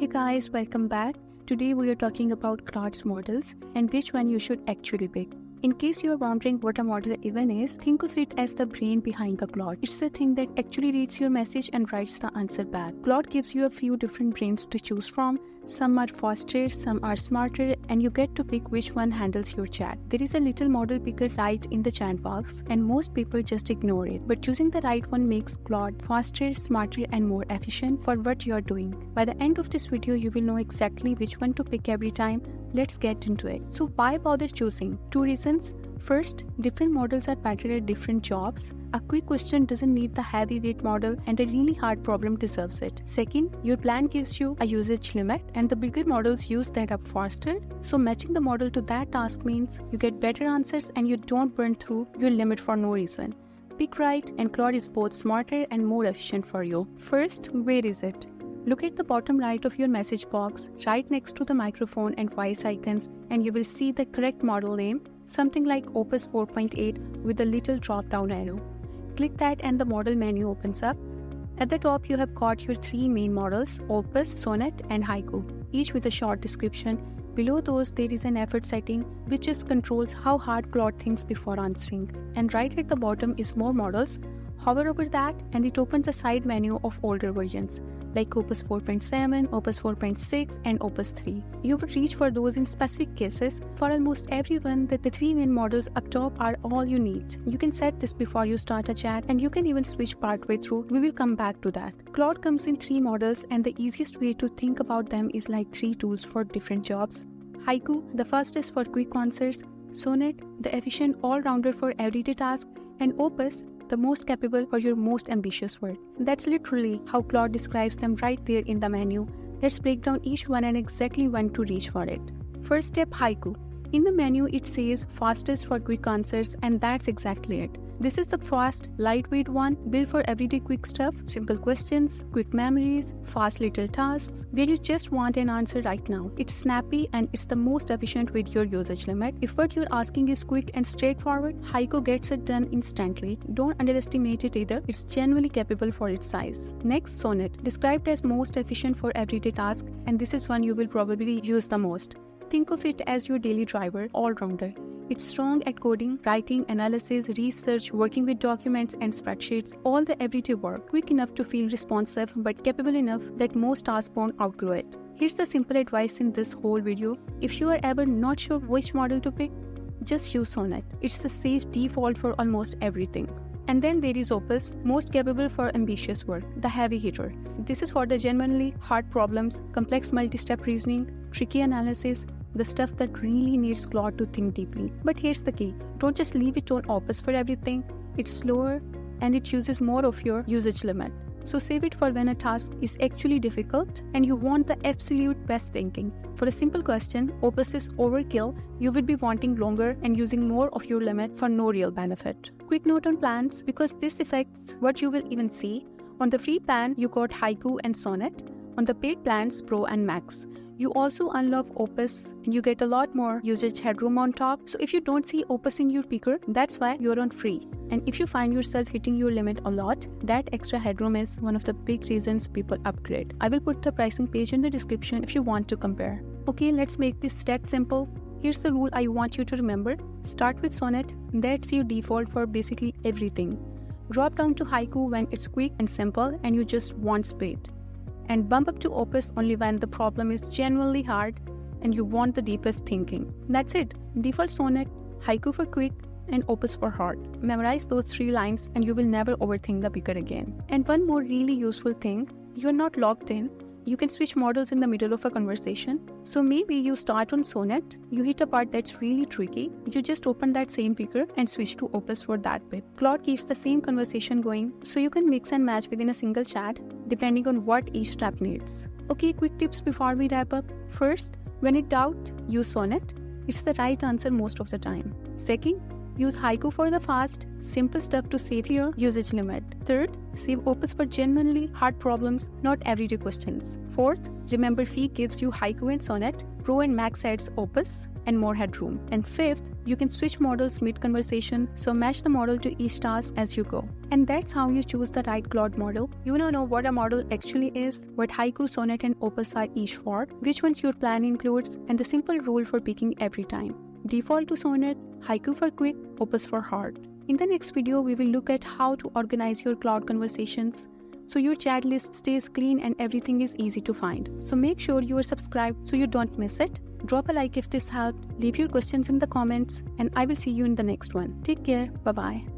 Hey guys, welcome back. Today we are talking about Claude's models and which one you should actually pick. In case you are wondering what a model even is, think of it as the brain behind the Claude. It's the thing that actually reads your message and writes the answer back. Claude gives you a few different brains to choose from. Some are faster, some are smarter, and you get to pick which one handles your chat. There is a little model picker right in the chat box, and most people just ignore it. But choosing the right one makes Claude faster, smarter, and more efficient for what you're doing. By the end of this video, you will know exactly which one to pick every time. Let's get into it. So why bother choosing? Two reasons. First, different models are better at different jobs. A quick question doesn't need the heavyweight model, and a really hard problem deserves it. Second, your plan gives you a usage limit, and the bigger models use that up faster. So matching the model to that task means you get better answers and you don't burn through your limit for no reason. Pick right, and Claude is both smarter and more efficient for you. First, where is it? Look at the bottom right of your message box, right next to the microphone and voice icons, and you will see the correct model name, something like Opus 4.8 with a little drop-down arrow. Click that and the model menu opens up. At the top, you have got your three main models, Opus, Sonnet, and Haiku, each with a short description. Below those, there is an effort setting, which just controls how hard Claude thinks before answering. And right at the bottom is more models. Hover over that, and it opens a side menu of older versions, like Opus 4.7, Opus 4.6, and Opus 3. You would reach for those in specific cases. For almost everyone, the three main models up top are all you need. You can set this before you start a chat, and you can even switch partway through. We will come back to that. Claude comes in three models, and the easiest way to think about them is like three tools for different jobs. Haiku, the fastest for quick answers. Sonnet, the efficient all-rounder for everyday tasks. And Opus, the most capable for your most ambitious work. That's literally how Claude describes them right there in the menu. Let's break down each one and exactly when to reach for it. First step, Haiku. In the menu, it says fastest for quick answers, and that's exactly it. This is the fast, lightweight one, built for everyday quick stuff, simple questions, quick memories, fast little tasks, where you just want an answer right now. It's snappy and it's the most efficient with your usage limit. If what you're asking is quick and straightforward, Haiku gets it done instantly. Don't underestimate it either. It's genuinely capable for its size. Next, Sonnet, described as most efficient for everyday tasks, and this is one you will probably use the most. Think of it as your daily driver, all-rounder. It's strong at coding, writing, analysis, research, working with documents and spreadsheets, all the everyday work, quick enough to feel responsive but capable enough that most tasks won't outgrow it. Here's the simple advice in this whole video. If you are ever not sure which model to pick, just use Sonnet. It's the safe default for almost everything. And then there is Opus, most capable for ambitious work, the heavy hitter. This is for the genuinely hard problems, complex multi-step reasoning, tricky analysis, the stuff that really needs Claude to think deeply. But here's the key. Don't just leave it on Opus for everything. It's slower and it uses more of your usage limit. So save it for when a task is actually difficult and you want the absolute best thinking. For a simple question, Opus is overkill. You would be wanting longer and using more of your limit for no real benefit. Quick note on plans, because this affects what you will even see. On the free plan, you got Haiku and Sonnet. On the paid plans, Pro and Max. You also unlock Opus and you get a lot more usage headroom on top. So if you don't see Opus in your picker, that's why you're on free. And if you find yourself hitting your limit a lot, that extra headroom is one of the big reasons people upgrade. I will put the pricing page in the description if you want to compare. Okay, let's make this stat simple. Here's the rule I want you to remember. Start with Sonnet. That's your default for basically everything. Drop down to Haiku when it's quick and simple and you just want speed. And bump up to Opus only when the problem is genuinely hard and you want the deepest thinking. That's it. Default Sonnet, Haiku for quick, and Opus for hard. Memorize those three lines and you will never overthink the picker again. And one more really useful thing, you're not locked in. You can switch models in the middle of a conversation. So maybe you start on Sonnet, you hit a part that's really tricky, you just open that same picker and switch to Opus for that bit. Claude keeps the same conversation going, so you can mix and match within a single chat, depending on what each step needs. Okay, quick tips before we wrap up. First, when in doubt, use Sonnet. It's the right answer most of the time. Second, use Haiku for the fast, simple stuff to save your usage limit. Third, save Opus for genuinely hard problems, not everyday questions. Fourth, remember Fee gives you Haiku and Sonnet, Pro and Max adds Opus. and more headroom. And fifth, you can switch models mid-conversation, so match the model to each task as you go. And that's how you choose the right Claude model. You now know what a model actually is, what Haiku, Sonnet, and Opus are each for, which ones your plan includes, and the simple rule for picking every time. Default to Sonnet, Haiku for quick, Opus for hard. In the next video, we will look at how to organize your Claude conversations so your chat list stays clean and everything is easy to find. So make sure you are subscribed so you don't miss it. Drop a like if this helped, leave your questions in the comments, and I will see you in the next one. Take care, bye-bye.